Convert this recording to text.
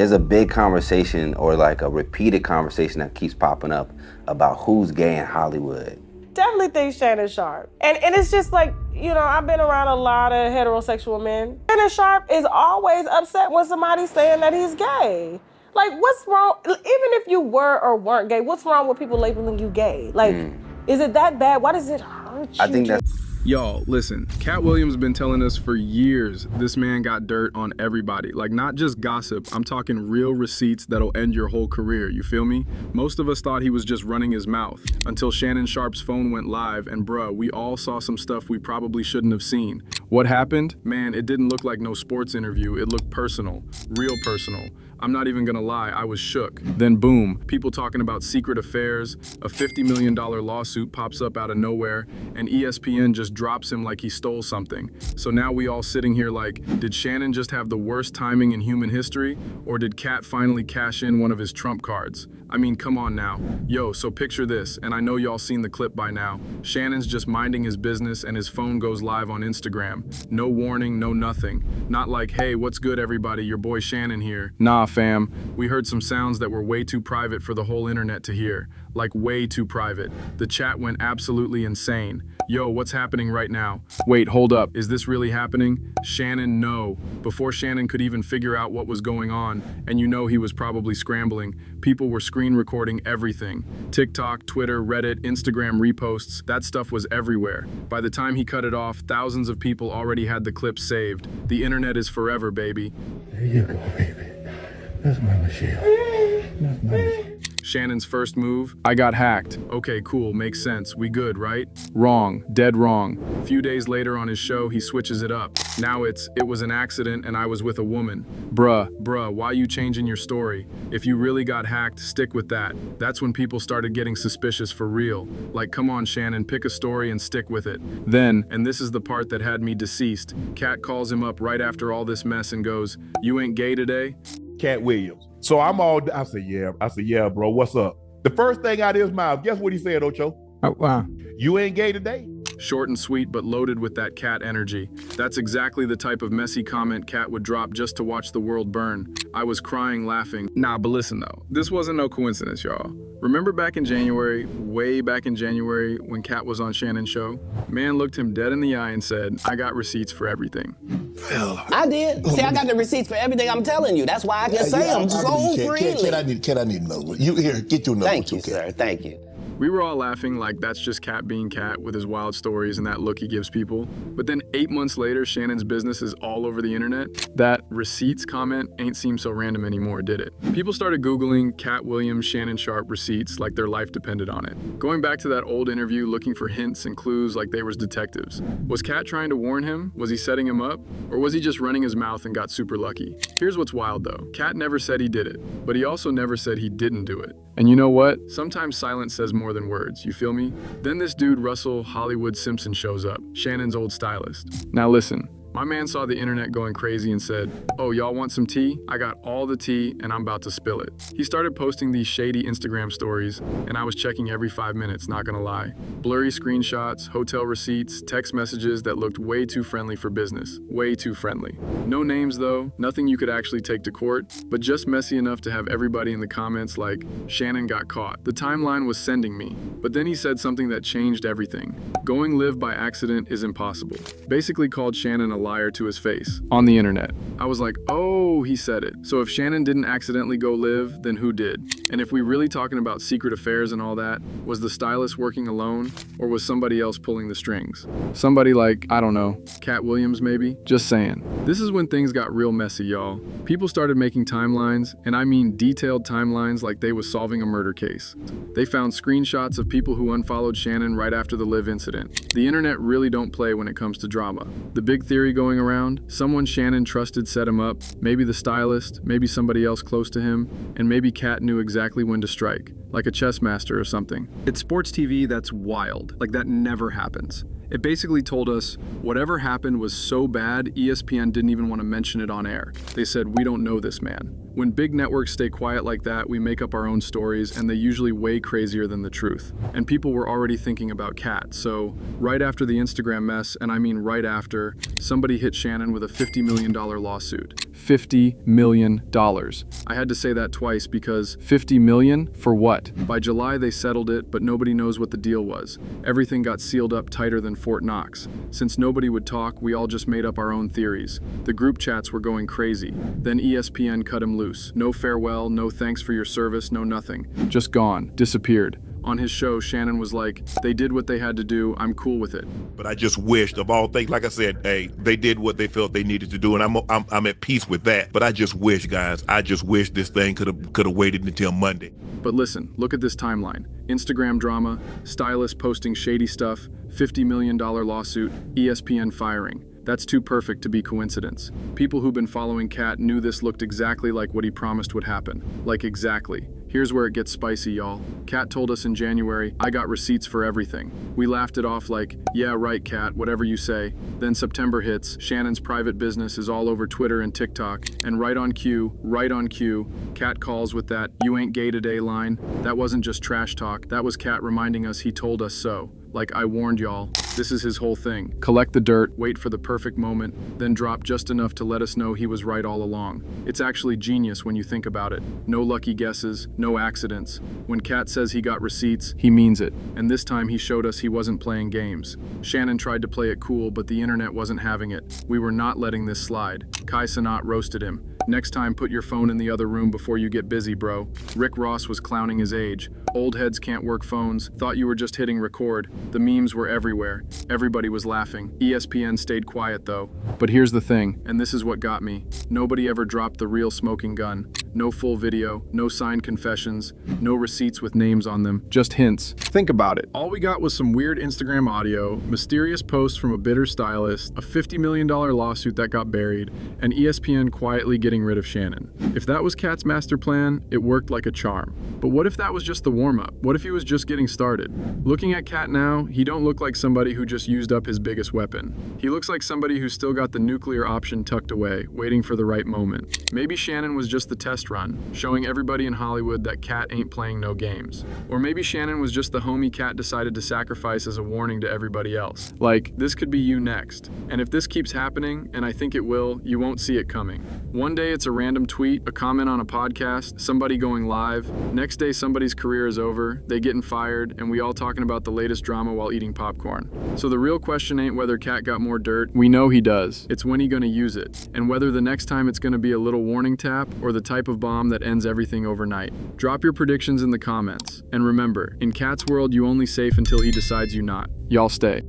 there's a big conversation or like a repeated conversation that keeps popping up about who's gay in Hollywood. Definitely think Shannon Sharpe. And it's just like, you know, I've been around a lot of heterosexual men. Shannon Sharpe is always upset when somebody's saying that he's gay. Like, what's wrong? Even if you were or weren't gay, what's wrong with people labeling you gay? Like, is it that bad? Why does it hurt you? I think that's... Y'all, listen, Katt Williams been telling us for years this man got dirt on everybody. Like, not just gossip, I'm talking real receipts that'll end your whole career, you feel me? Most of us thought he was just running his mouth until Shannon Sharpe's phone went live, and bruh, we all saw some stuff we probably shouldn't have seen. What happened? Man, it didn't look like no sports interview, it looked personal, real personal. I'm not even gonna lie, I was shook. Then boom, people talking about secret affairs, a $50 million lawsuit pops up out of nowhere, and ESPN just drops him like he stole something. So now we all sitting here like, did Shannon just have the worst timing in human history? Or did Katt finally cash in one of his trump cards? I mean, come on now. Yo, so picture this, and I know y'all seen the clip by now. Shannon's just minding his business and his phone goes live on Instagram. No warning, no nothing. Not like, hey, what's good everybody, your boy Shannon here. Nah, fam, we heard some sounds that were way too private for the whole internet to hear. Like way too private. The chat went absolutely insane. Yo, what's happening right now? Wait, hold up, is this really happening? Shannon, no. Before Shannon could even figure out what was going on, and you know he was probably scrambling, people were screen recording everything. TikTok, Twitter, Reddit, Instagram reposts, that stuff was everywhere. By the time he cut it off, thousands of people already had the clip saved. The internet is forever, baby. There you go, baby. That's my Michelle. That's my Michelle. Shannon's first move, I got hacked. Okay, cool, makes sense. We good, right? Wrong, dead wrong. A few days later on his show, he switches it up. Now it was an accident and I was with a woman. Bruh, why you changing your story? If you really got hacked, stick with that. That's when people started getting suspicious for real. Like, come on, Shannon, pick a story and stick with it. Then, and this is the part that had me deceased, Katt calls him up right after all this mess and goes, you ain't gay today? Katt Williams. So I said, yeah, bro, what's up? The first thing out of his mouth, guess what he said, Ocho? Oh, wow. You ain't gay today? Short and sweet, but loaded with that Katt energy. That's exactly the type of messy comment Katt would drop just to watch the world burn. I was crying, laughing. Nah, but listen though, this wasn't no coincidence, y'all. Remember back in January, way back in January, when Katt was on Shannon's show? Man looked him dead in the eye and said, I got receipts for everything. I did. See, I got the receipts for everything I'm telling you. That's why I can say them so freely. Kid, I need another one. You here, get your number. Thank you, sir. Thank you. We were all laughing like that's just Katt being Katt with his wild stories and that look he gives people. But then 8 months later, Shannon's business is all over the internet. That receipts comment ain't seemed so random anymore, did it? People started Googling Katt Williams, Shannon Sharpe receipts like their life depended on it. Going back to that old interview looking for hints and clues like they was detectives. Was Katt trying to warn him? Was he setting him up? Or was he just running his mouth and got super lucky? Here's what's wild though. Katt never said he did it, but he also never said he didn't do it. And you know what? Sometimes silence says more than words, you feel me? Then this dude Russell Hollywood Simpson shows up, Shannon's old stylist. Now listen, my man saw the internet going crazy and said, oh, y'all want some tea? I got all the tea and I'm about to spill it. He started posting these shady Instagram stories and I was checking every 5 minutes, not gonna lie. Blurry screenshots, hotel receipts, text messages that looked way too friendly for business. Way too friendly. No names though, nothing you could actually take to court, but just messy enough to have everybody in the comments like, Shannon got caught. The timeline was sending me, but then he said something that changed everything. Going live by accident is impossible. Basically called Shannon a liar to his face on the internet. I was like, oh, he said it. So if Shannon didn't accidentally go live, then who did? And if we really talking about secret affairs and all that, was the stylist working alone or was somebody else pulling the strings? Somebody like, I don't know, Katt Williams maybe? Just saying. This is when things got real messy, y'all. People started making timelines, and I mean detailed timelines like they was solving a murder case. They found screenshots of people who unfollowed Shannon right after the live incident. The internet really don't play when it comes to drama. The big theory going around, someone Shannon trusted set him up, maybe the stylist, maybe somebody else close to him, and maybe Katt knew exactly when to strike, like a chess master or something. It's sports TV that's wild, like that never happens. It basically told us whatever happened was so bad, ESPN didn't even want to mention it on air. They said, we don't know this man. When big networks stay quiet like that, we make up our own stories, and they usually way crazier than the truth. And people were already thinking about Katt, so right after the Instagram mess, and I mean right after, somebody hit Shannon with a $50 million lawsuit. $50 million. I had to say that twice because $50 million for what? By July they settled it, but nobody knows what the deal was. Everything got sealed up tighter than Fort Knox. Since nobody would talk, we all just made up our own theories. The group chats were going crazy. Then ESPN cut him loose. No farewell, no thanks for your service, no nothing. Just gone, disappeared. On his show, Shannon was like, they did what they had to do, I'm cool with it. But I just wished, of all things, like I said, hey, they did what they felt they needed to do, and I'm at peace with that. But I just wish, guys, this thing could have waited until Monday. But listen, look at this timeline. Instagram drama, stylist posting shady stuff, $50 million lawsuit, ESPN firing. That's too perfect to be coincidence. People who've been following Katt knew this looked exactly like what he promised would happen. Like exactly. Here's where it gets spicy, y'all. Katt told us in January, I got receipts for everything. We laughed it off like, yeah, right, Katt, whatever you say. Then September hits, Shannon's private business is all over Twitter and TikTok, and right on cue, Katt calls with that, you ain't gay today line. That wasn't just trash talk, that was Katt reminding us he told us so. Like, I warned y'all. This is his whole thing. Collect the dirt, wait for the perfect moment, then drop just enough to let us know he was right all along. It's actually genius when you think about it. No lucky guesses, no accidents. When Katt says he got receipts, he means it. And this time he showed us he wasn't playing games. Shannon tried to play it cool, but the internet wasn't having it. We were not letting this slide. Kai Cenat roasted him. Next time, put your phone in the other room before you get busy, bro. Rick Ross was clowning his age. Old heads can't work phones. Thought you were just hitting record. The memes were everywhere. Everybody was laughing. ESPN stayed quiet, though. But here's the thing, and this is what got me. Nobody ever dropped the real smoking gun. No full video, no signed confessions, no receipts with names on them, just hints. Think about it. All we got was some weird Instagram audio, mysterious posts from a bitter stylist, a $50 million lawsuit that got buried, and ESPN quietly getting rid of Shannon. If that was Katt's master plan, it worked like a charm. But what if that was just the warm-up? What if he was just getting started? Looking at Katt now, he don't look like somebody who just used up his biggest weapon. He looks like somebody who's still got the nuclear option tucked away, waiting for the right moment. Maybe Shannon was just the test run, showing everybody in Hollywood that Katt ain't playing no games. Or maybe Shannon was just the homie Katt decided to sacrifice as a warning to everybody else. Like, this could be you next. And if this keeps happening, and I think it will, you won't see it coming. One day it's a random tweet, a comment on a podcast, somebody going live. Next day somebody's career is over, they getting fired, and we all talking about the latest drama while eating popcorn. So the real question ain't whether Katt got more dirt. We know he does. It's when he gonna use it. And whether the next time it's gonna be a little warning tap or the type of bomb that ends everything overnight. Drop your predictions in the comments. And remember, in Katt's world, you only safe until he decides you not. Y'all stay.